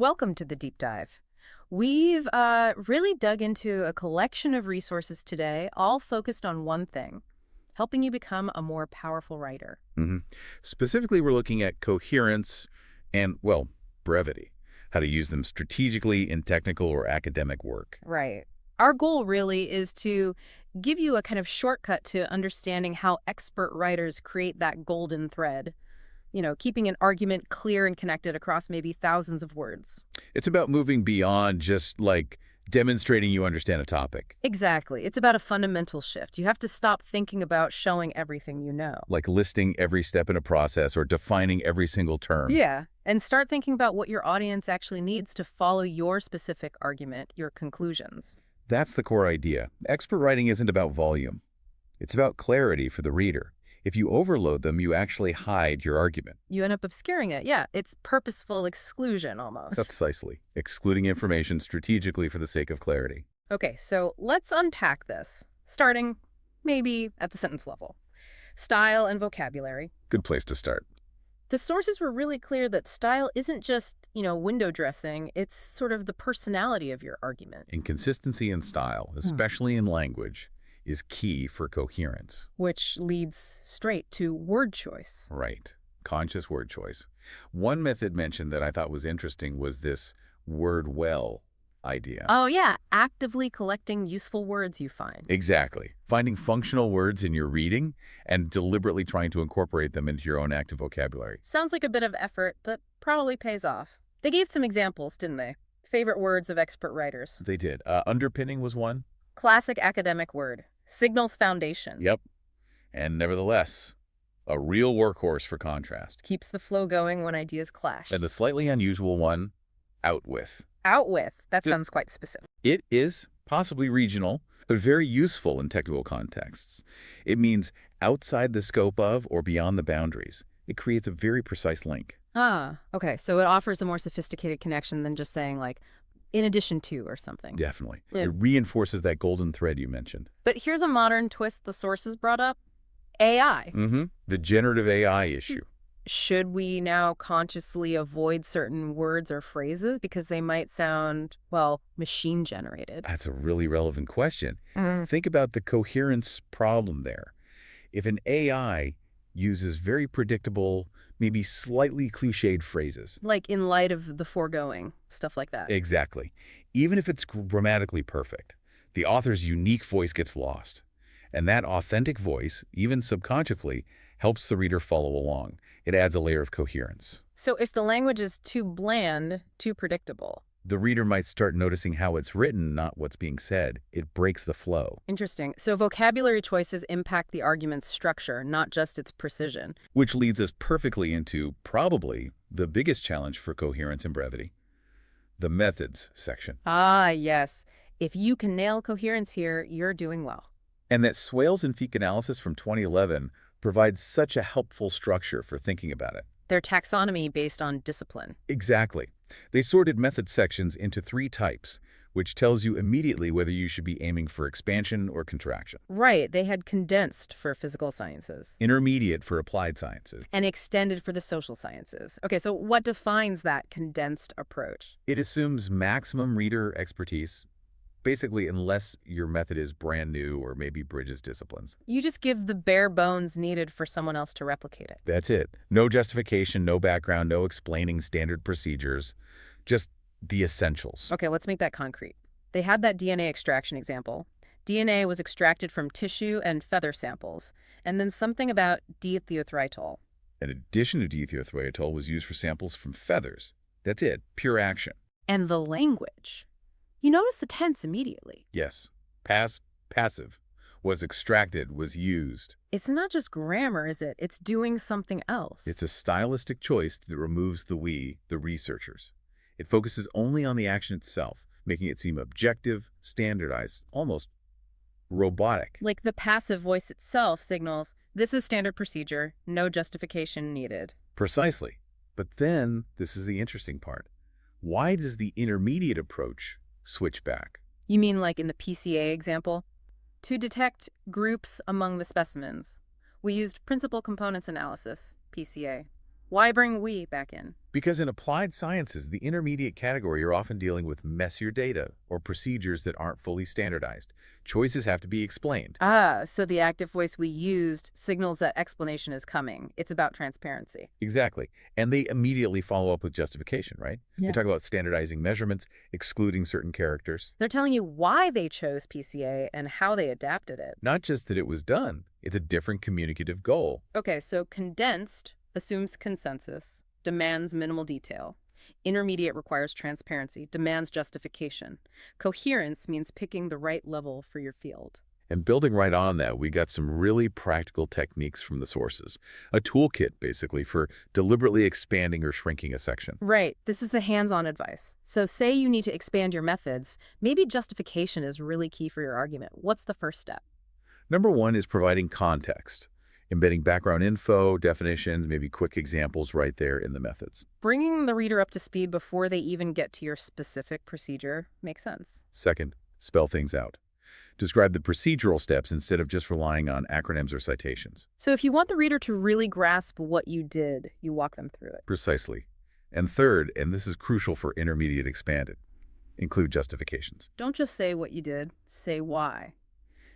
Welcome to the deep dive. We've really dug into a collection of resources today, all focused on one thing, helping you become a more powerful writer. hmm Specifically, we're looking at coherence and, well, brevity, how to use them strategically in technical or academic work. Right. Our goal really is to give you a kind of shortcut to understanding how expert writers create that golden thread, keeping an argument clear and connected across maybe thousands of words. It's about moving beyond just like demonstrating you understand a topic, Exactly. It's about a fundamental shift. You have to stop thinking about showing everything you know. like listing every step in a process or defining every single term. Yeah, and start thinking about what your audience actually needs to follow your specific argument, your conclusions. That's the core idea. Expert writing isn't about volume. It's about clarity for the reader. If you overload them, you actually hide your argument. You end up obscuring it. Yeah, it's purposeful exclusion almost. Precisely. Excluding information strategically for the sake of clarity. Okay, so let's unpack this, starting maybe at the sentence level. Style and vocabulary. Good place to start. The sources were really clear that style isn't just, window dressing. It's sort of the personality of your argument. Inconsistency in style, especially in language, is key for coherence. Which leads straight to word choice. Right. Conscious word choice. One method mentioned that I thought was interesting was this word well idea. Oh, yeah, actively collecting useful words you find. Exactly. Finding functional words in your reading and deliberately trying to incorporate them into your own active vocabulary. Sounds like a bit of effort, but probably pays off. They gave some examples, didn't they? Favorite words of expert writers. They did. Underpinning was one. Classic academic word. Signals foundation. Yep. And nevertheless, a real workhorse for contrast. Keeps the flow going when ideas clash. And the slightly unusual one, out with. Out with. That Yep. sounds quite specific. It is possibly regional, but very useful in technical contexts. It means outside the scope of or beyond the boundaries. It creates a very precise link. Ah, okay. So it offers a more sophisticated connection than just saying, like, in addition to or something. Definitely. Yeah. It reinforces that golden thread you mentioned. But here's a modern twist the sources brought up. AI. The generative AI issue. Should we now consciously avoid certain words or phrases because they might sound, well, machine generated? That's a really relevant question. Mm. Think about the coherence problem there. If an AI uses very predictable, maybe slightly cliched phrases. Like in light of the foregoing, stuff like that. Exactly. Even if it's grammatically perfect, the author's unique voice gets lost. And that authentic voice, even subconsciously, helps the reader follow along. It adds a layer of coherence. So if the language is too bland, too predictable. The reader might start noticing how it's written, not what's being said. It breaks the flow. Interesting. So vocabulary choices impact the argument's structure, not just its precision. Which leads us perfectly into probably the biggest challenge for coherence and brevity, the methods section. Ah, yes. If you can nail coherence here, you're doing well. And that Swales and Feek analysis from 2011 provides such a helpful structure for thinking about it. Their taxonomy based on discipline. Exactly. They sorted method sections into 3 types, which tells you immediately whether you should be aiming for expansion or contraction. Right. They had condensed for physical sciences. Intermediate for applied sciences. And extended for the social sciences. Okay, so what defines that condensed approach? It assumes maximum reader expertise, basically unless your method is brand new or maybe bridges disciplines. You just give the bare bones needed for someone else to replicate it. That's it. No justification, no background, no explaining standard procedures, just the essentials. Okay, let's make that concrete. They had that DNA extraction example. DNA was extracted from tissue and feather samples, and then something about diethiothrietol. An addition of diethiothrietol was used for samples from feathers. That's it, pure action. And the language. You notice the tense immediately. Yes, passive, was extracted, was used. It's not just grammar, is it? It's doing something else. It's a stylistic choice that removes the we, the researchers. It focuses only on the action itself, making it seem objective, standardized, almost robotic. Like the passive voice itself signals, this is standard procedure, no justification needed. Precisely. But then, this is the interesting part. Why does the intermediate approach switch back? You mean like in the PCA example? To detect groups among the specimens, we used principal components analysis, PCA. Why bring we back in? Because in applied sciences, the intermediate category are often dealing with messier data or procedures that aren't fully standardized. Choices have to be explained. Ah, so the active voice we used signals that explanation is coming. It's about transparency. Exactly. And they immediately follow up with justification, right? They Yeah. talk about standardizing measurements, excluding certain characters. They're telling you why they chose PCA and how they adapted it. Not just that it was done, it's a different communicative goal. Okay, so condensed assumes consensus, demands minimal detail. Intermediate requires transparency, demands justification. Coherence means picking the right level for your field. And building right on that, we got some really practical techniques from the sources. A toolkit, basically, for deliberately expanding or shrinking a section. Right, this is the hands-on advice. So say you need to expand your methods, maybe justification is really key for your argument. What's the first step? Number one is providing context, embedding background info, definitions, maybe quick examples right there in the methods. Bringing the reader up to speed before they even get to your specific procedure makes sense. Second, spell things out. Describe the procedural steps instead of just relying on acronyms or citations. So if you want the reader to really grasp what you did, you walk them through it. Precisely. And third, and this is crucial for intermediate expanded, include justifications. Don't just say what you did, say why.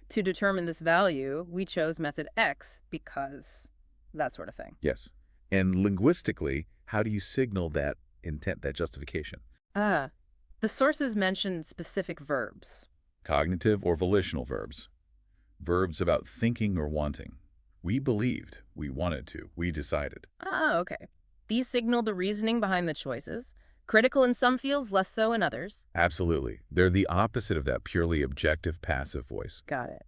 To determine this value, we chose method X because that sort of thing. Yes. And linguistically, how do you signal that intent, that justification? Ah, the sources mentioned specific verbs. Cognitive or volitional verbs. Verbs about thinking or wanting. We believed, we wanted to, we decided. Ah, okay. These signal the reasoning behind the choices. Critical in some fields, less so in others. Absolutely. They're the opposite of that purely objective passive voice. Got it.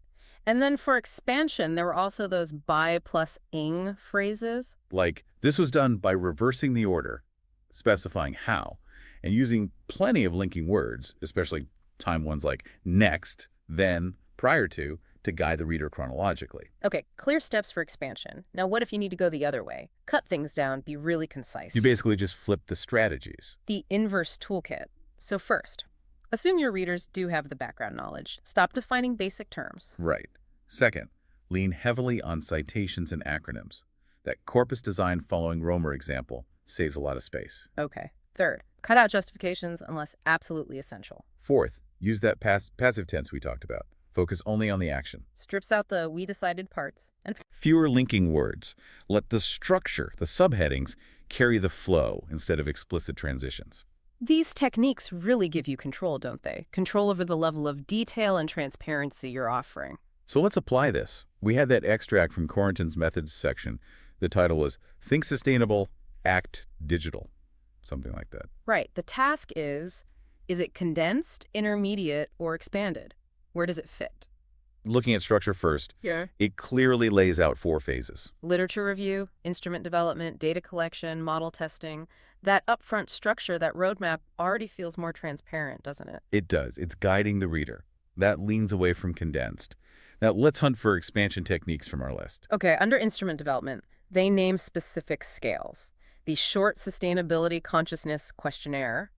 And then for expansion, there were also those by plus ing phrases. Like, this was done by reversing the order, specifying how, and using plenty of linking words, especially time ones like next, then, prior to guide the reader chronologically. Okay, clear steps for expansion. Now what if you need to go the other way? Cut things down, be really concise. You basically just flip the strategies. The inverse toolkit. So first, assume your readers do have the background knowledge. Stop defining basic terms. Right. Second, lean heavily on citations and acronyms. That corpus design following Romer example saves a lot of space. Okay. Third, cut out justifications unless absolutely essential. Fourth, use that passive tense we talked about. Focus only on the action. Strips out the we decided parts. And Fewer linking words. Let the structure, the subheadings, carry the flow instead of explicit transitions. these techniques really give you control, don't they? Control over the level of detail and transparency you're offering. So let's apply this. We had that extract from Corentin's methods section. The title was Think Sustainable, Act Digital, something like that. Right. The task is it condensed, intermediate, or expanded? Where does it fit? Looking at structure first, Yeah. it clearly lays out 4 phases. Literature review, instrument development, data collection, model testing. That upfront structure, that roadmap, already feels more transparent, doesn't it? It does. It's guiding the reader. That leans away from condensed. Now, let's hunt for expansion techniques from our list. Okay, under instrument development, they name specific scales. The Short Sustainability Consciousness Questionnaire,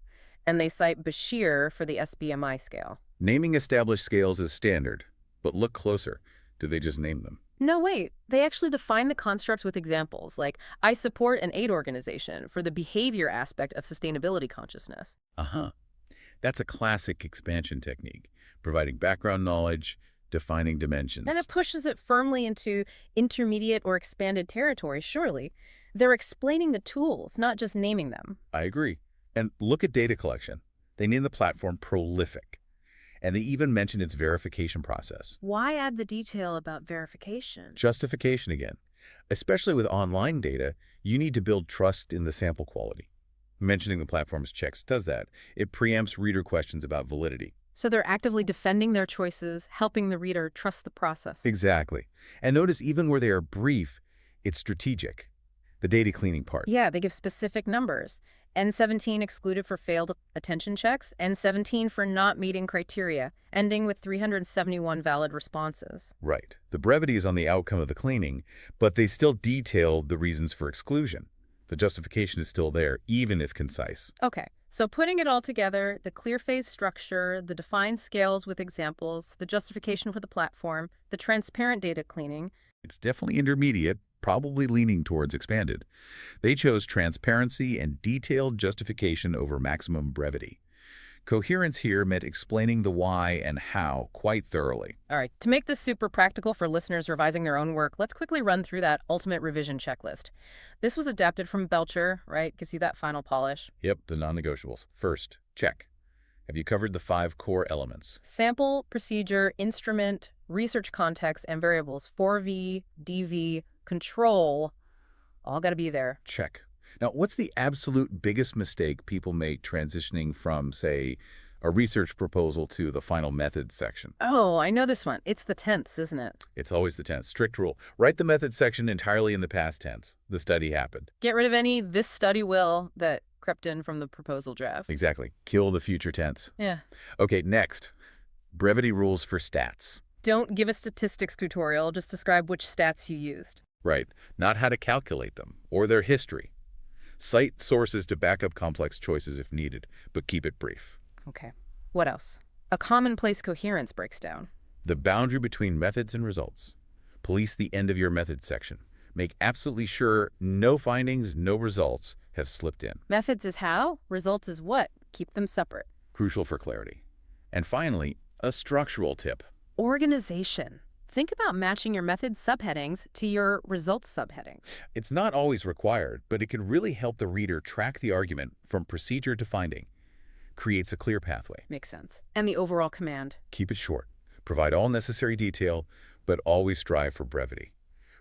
and they cite Bashir for the SBMI scale. Naming established scales is standard, but look closer. Do they just name them? No, wait. They actually define the constructs with examples, like, I support an aid organization for the behavior aspect of sustainability consciousness. Uh-huh. That's a classic expansion technique, providing background knowledge, defining dimensions. And it pushes it firmly into intermediate or expanded territory, surely. They're explaining the tools, not just naming them. I agree. And look at data collection. They name the platform Prolific. And they even mention its verification process. Why add the detail about verification? Justification again. Especially with online data, you need to build trust in the sample quality. Mentioning the platform's checks does that. It preempts reader questions about validity. So they're actively defending their choices, helping the reader trust the process. Exactly. And notice even where they are brief, it's strategic. The data cleaning part. Yeah, they give specific numbers. N17 excluded for failed attention checks, N17 for not meeting criteria, ending with 371 valid responses. Right. The brevity is on the outcome of the cleaning, but they still detail the reasons for exclusion. The justification is still there, even if concise. Okay, so putting it all together, the clear phase structure, the defined scales with examples, the justification for the platform, the transparent data cleaning. It's definitely intermediate, probably leaning towards expanded. They chose transparency and detailed justification over maximum brevity. Coherence here meant explaining the why and how quite thoroughly. All right, to make this super practical for listeners revising their own work, let's quickly run through that ultimate revision checklist. This was adapted from Belcher, right? Gives you that final polish. Yep, the non-negotiables. First, check. Have you covered the 5 core elements? Sample, procedure, instrument, research context, and variables. 4V, DV, control, all got to be there. Check. Now, what's the absolute biggest mistake people make transitioning from, say, a research proposal to the final methods section? Oh, I know this one. It's the tense, isn't it? It's always the tense. Strict rule. Write the methods section entirely in the past tense. The study happened. Get rid of any "this study will" that crept in from the proposal draft. Exactly. Kill the future tense. Yeah. Okay, next. Brevity rules for stats. Don't give a statistics tutorial. Just describe which stats you used. Right. Not how to calculate them or their history. Cite sources to back up complex choices if needed, but keep it brief. Okay. What else? A commonplace coherence breaks down. The boundary between methods and results. Police the end of your methods section. Make absolutely sure no findings, no results have slipped in. Methods is how, results is what. Keep them separate. Crucial for clarity. And finally, a structural tip. Organization. Think about matching your methods subheadings to your results subheadings. It's not always required, but it can really help the reader track the argument from procedure to finding. Creates a clear pathway. Makes sense. And the overall command. Keep it short. Provide all necessary detail, but always strive for brevity.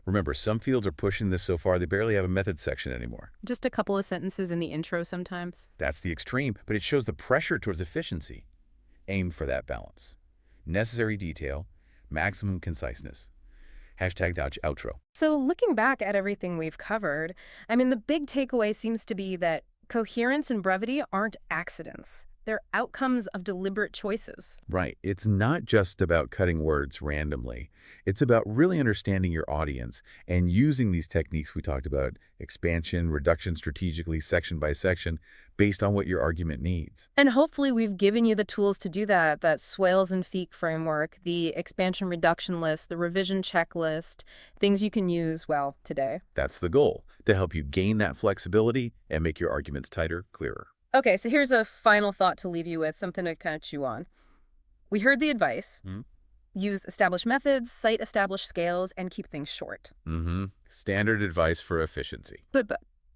Remember, some fields are pushing this so far they barely have a method section anymore. Just a couple of sentences in the intro sometimes. That's the extreme, but it shows the pressure towards efficiency. Aim for that balance. Necessary detail, maximum conciseness. Hashtag Dodge outro. So looking back at everything we've covered, I mean, the big takeaway seems to be that coherence and brevity aren't accidents. They're outcomes of deliberate choices. Right. It's not just about cutting words randomly. It's about really understanding your audience and using these techniques we talked about, expansion, reduction strategically, section by section, based on what your argument needs. And hopefully we've given you the tools to do that, that Swales and Feek framework, the expansion reduction list, the revision checklist, things you can use, well, today. That's the goal, to help you gain that flexibility and make your arguments tighter, clearer. Okay, so here's a final thought to leave you with, something to kind of chew on. We heard the advice. Use established methods, cite established scales, and keep things short. Standard advice for efficiency. But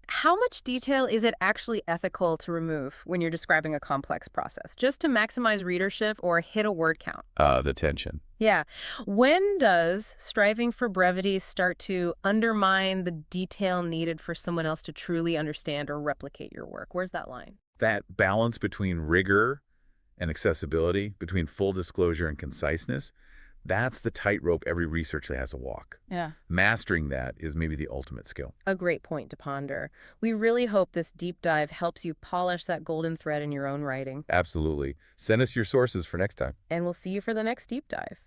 how much detail is it actually ethical to remove when you're describing a complex process, just to maximize readership or hit a word count? The tension. Yeah. When does striving for brevity start to undermine the detail needed for someone else to truly understand or replicate your work? Where's that line? That balance between rigor and accessibility, between full disclosure and conciseness, that's the tightrope every researcher has to walk. Yeah. Mastering that is maybe the ultimate skill. A great point to ponder. We really hope this deep dive helps you polish that golden thread in your own writing. Absolutely. Send us your sources for next time. And we'll see you for the next deep dive.